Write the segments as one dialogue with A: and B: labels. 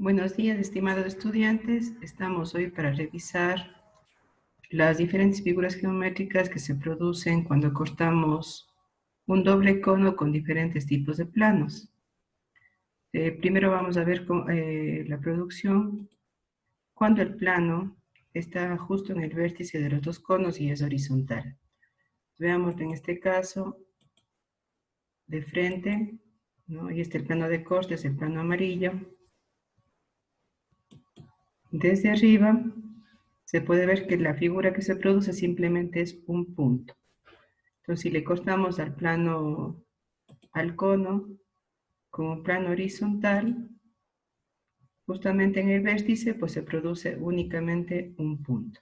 A: Buenos días, estimados estudiantes. Estamos hoy para revisar las diferentes figuras geométricas que se producen cuando cortamos un doble cono con diferentes tipos de planos. Primero vamos a ver la producción cuando el plano está justo en el vértice de los dos conos y es horizontal. Veamos en este caso de frente, ¿no? Y el plano de corte, es el plano amarillo. Desde arriba se puede ver que la figura que se produce simplemente es un punto. Entonces, si le cortamos al cono, con un plano horizontal, justamente en el vértice, pues se produce únicamente un punto.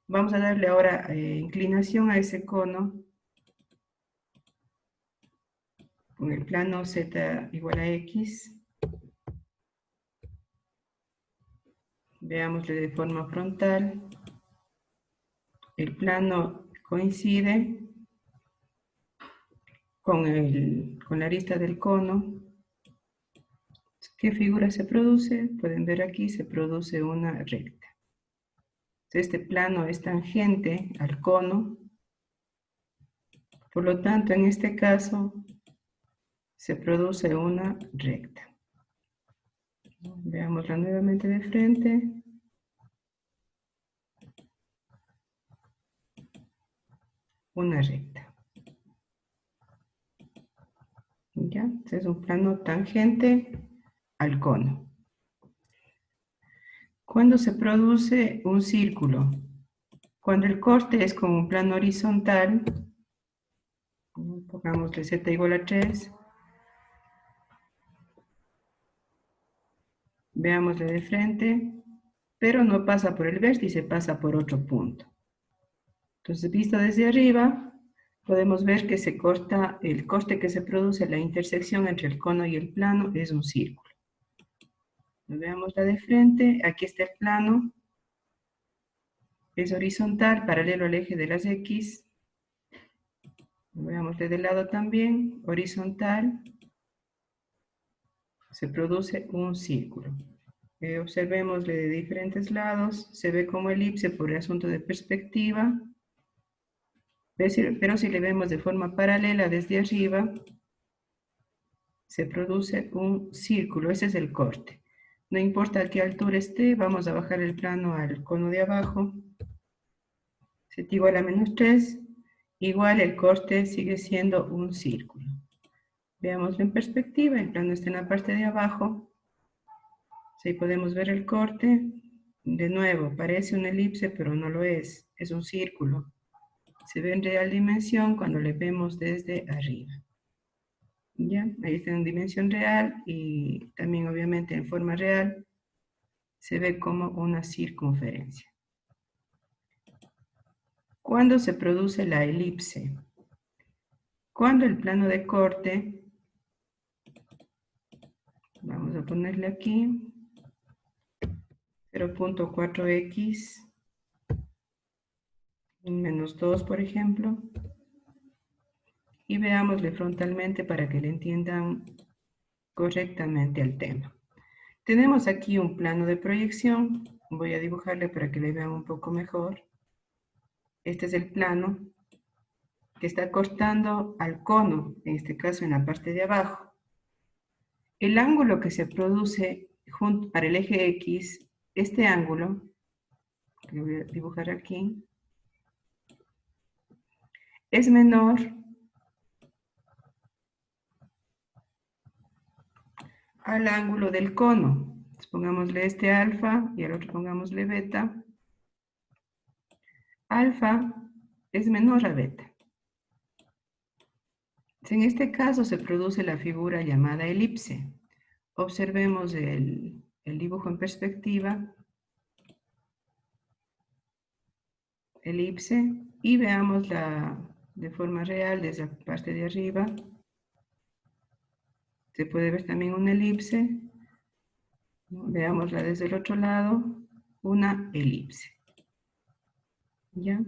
A: Vamos a darle ahora inclinación a ese cono con el plano z igual a x. Veámosle de forma frontal. El plano coincide con la arista del cono. ¿Qué figura se produce? Pueden ver aquí, se produce una recta. Este plano es tangente al cono, por lo tanto, en este caso, se produce una recta. Veámosla nuevamente de frente. Una recta. ¿Ya? Este es un plano tangente al cono. ¿Cuándo se produce un círculo? Cuando el corte es con un plano horizontal, pongámosle z igual a 3. Veámosle de frente, pero no pasa por el vértice, pasa por otro punto. Entonces, visto desde arriba, podemos ver que el corte que se produce, la intersección entre el cono y el plano, es un círculo. Veámosla de frente, aquí está el plano, es horizontal, paralelo al eje de las X. Veámosle de lado también, horizontal, se produce un círculo. Observémosle de diferentes lados, se ve como elipse por el asunto de perspectiva, pero si le vemos de forma paralela desde arriba, se produce un círculo, ese es el corte. No importa a qué altura esté, vamos a bajar el plano al cono de abajo, z igual a -3, igual el corte sigue siendo un círculo. Veámoslo en perspectiva, el plano está en la parte de abajo, ahí podemos ver el corte. De nuevo, parece una elipse, pero no lo es un círculo. Se ve en real dimensión cuando le vemos desde arriba. ¿Ya? Ahí está en dimensión real y también obviamente en forma real se ve como una circunferencia. ¿Cuándo se produce la elipse? Cuando el plano de corte, vamos a ponerle aquí, 0.4x menos 2, por ejemplo, y veámosle frontalmente para que le entiendan correctamente al tema. Tenemos aquí un plano de proyección, voy a dibujarle para que le vean un poco mejor. Este es el plano que está cortando al cono, en este caso en la parte de abajo. El ángulo que se produce para el eje X, este ángulo, que voy a dibujar aquí, es menor al ángulo del cono. Entonces, pongámosle este alfa y al otro pongámosle beta. Alfa es menor a beta. En este caso se produce la figura llamada elipse. Observemos el dibujo en perspectiva, elipse, y veámosla de forma real desde la parte de arriba. Se puede ver también una elipse. Veámosla desde el otro lado, una elipse. ¿Ya?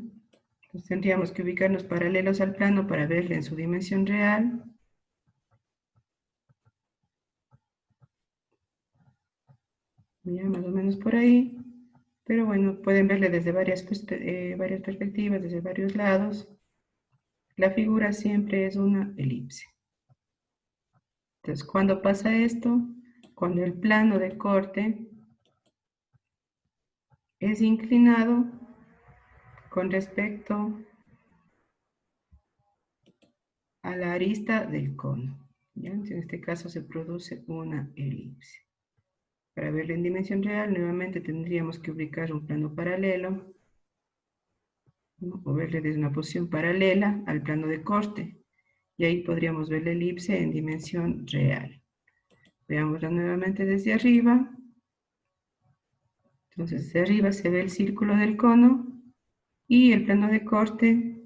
A: Entonces tendríamos que ubicarnos paralelos al plano para verla en su dimensión real. Ya más o menos por ahí. Pero bueno, pueden verle desde varias perspectivas, desde varios lados. La figura siempre es una elipse. Entonces, ¿cuándo pasa esto? Cuando el plano de corte es inclinado con respecto a la arista del cono. ¿Ya? En este caso se produce una elipse. Para verlo en dimensión real, nuevamente tendríamos que ubicar un plano paralelo, ¿no? O verle desde una posición paralela al plano de corte. Y ahí podríamos ver la elipse en dimensión real. Veámosla nuevamente desde arriba. Entonces, desde arriba se ve el círculo del cono y el plano de corte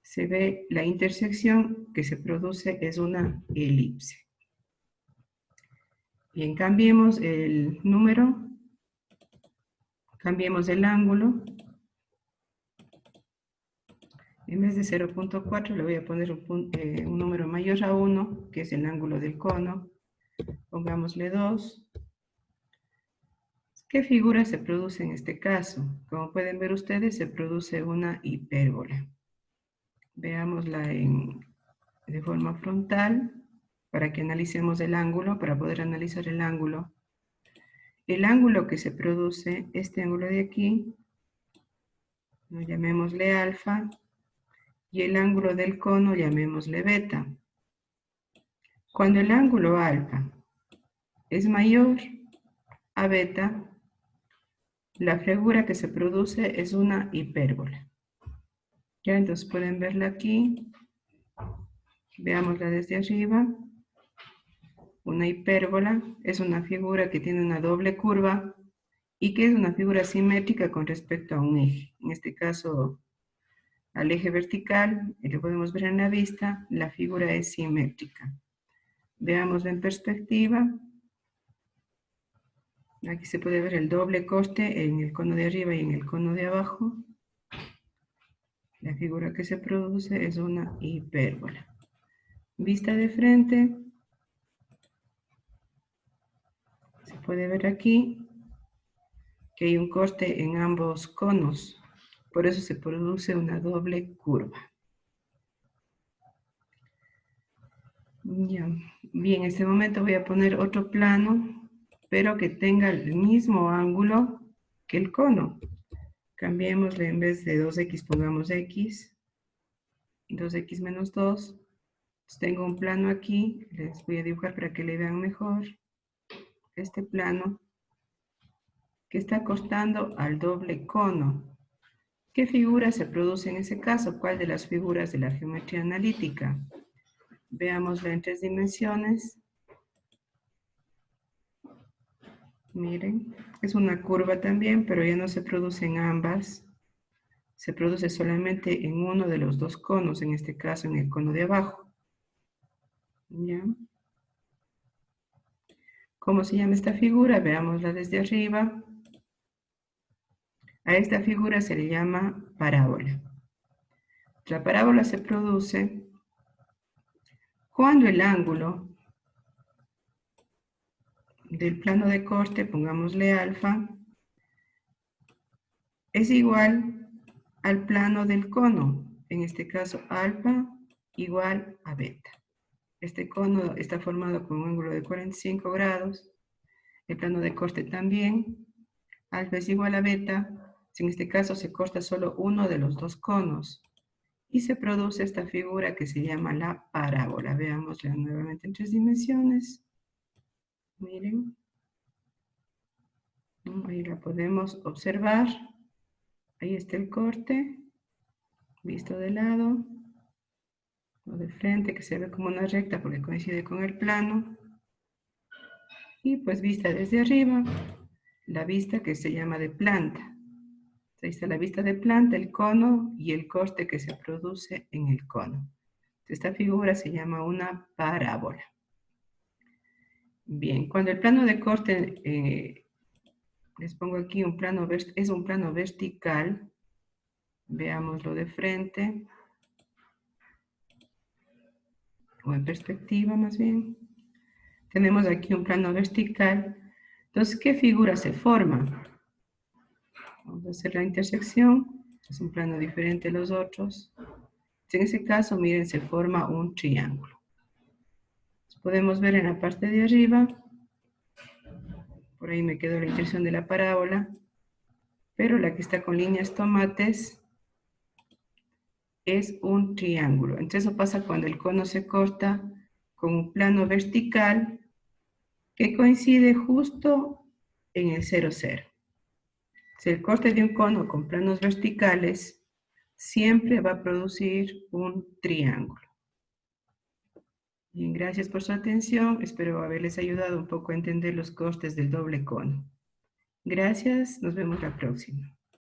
A: se ve la intersección que se produce es una elipse. Bien, cambiemos el número, cambiemos el ángulo. En vez de 0.4 le voy a poner un número mayor a 1, que es el ángulo del cono. Pongámosle 2. ¿Qué figura se produce en este caso? Como pueden ver ustedes, se produce una hipérbola. Veámosla de forma frontal para que analicemos el ángulo, para poder analizar el ángulo. El ángulo que se produce, este ángulo de aquí, llamémosle alfa, y el ángulo del cono llamémosle beta. Cuando el ángulo alfa es mayor a beta, la figura que se produce es una hipérbola. Ya, entonces pueden verla aquí. Veámosla desde arriba. Una hipérbola es una figura que tiene una doble curva y que es una figura simétrica con respecto a un eje. En este caso, al eje vertical, y lo podemos ver en la vista, la figura es simétrica. Veámosla en perspectiva. Aquí se puede ver el doble corte en el cono de arriba y en el cono de abajo. La figura que se produce es una hipérbola. Vista de frente, se puede ver aquí que hay un corte en ambos conos. Por eso se produce una doble curva. Ya. Bien, en este momento voy a poner otro plano, pero que tenga el mismo ángulo que el cono. Cambiémosle, en vez de 2x pongamos x, 2x menos 2. Entonces tengo un plano aquí, les voy a dibujar para que le vean mejor. Este plano que está acostando al doble cono. ¿Qué figura se produce en ese caso? ¿Cuál de las figuras de la geometría analítica? Veámosla en 3 dimensiones. Miren, es una curva también, pero ya no se produce en ambas. Se produce solamente en uno de los dos conos, en este caso en el cono de abajo. ¿Ya? ¿Cómo se llama esta figura? Veámosla desde arriba. A esta figura se le llama parábola. La parábola se produce cuando el ángulo del plano de corte, pongámosle alfa, es igual al plano del cono, en este caso alfa igual a beta. Este cono está formado con un ángulo de 45 grados, el plano de corte también, alfa es igual a beta, en este caso se corta solo uno de los dos conos y se produce esta figura que se llama la parábola. Veámosla nuevamente en 3 dimensiones. Miren, ahí la podemos observar. Ahí está el corte, visto de lado, o de frente, que se ve como una recta porque coincide con el plano. Y pues vista desde arriba, la vista que se llama de planta. Ahí está la vista de planta, el cono y el corte que se produce en el cono. Esta figura se llama una parábola. Bien, cuando el plano de corte, les pongo aquí un plano, es un plano vertical, veámoslo de frente, o en perspectiva más bien. Tenemos aquí un plano vertical. Entonces, ¿qué figura se forma? Vamos a hacer la intersección. Es un plano diferente a los otros. En ese caso, miren, se forma un triángulo. Podemos ver en la parte de arriba, por ahí me quedó la intersección de la parábola, pero la que está con líneas tomates es un triángulo. Entonces eso pasa cuando el cono se corta con un plano vertical que coincide justo en el 0, 0. Si el corte de un cono con planos verticales siempre va a producir un triángulo. Bien, gracias por su atención. Espero haberles ayudado un poco a entender los cortes del doble cono. Gracias, nos vemos la próxima.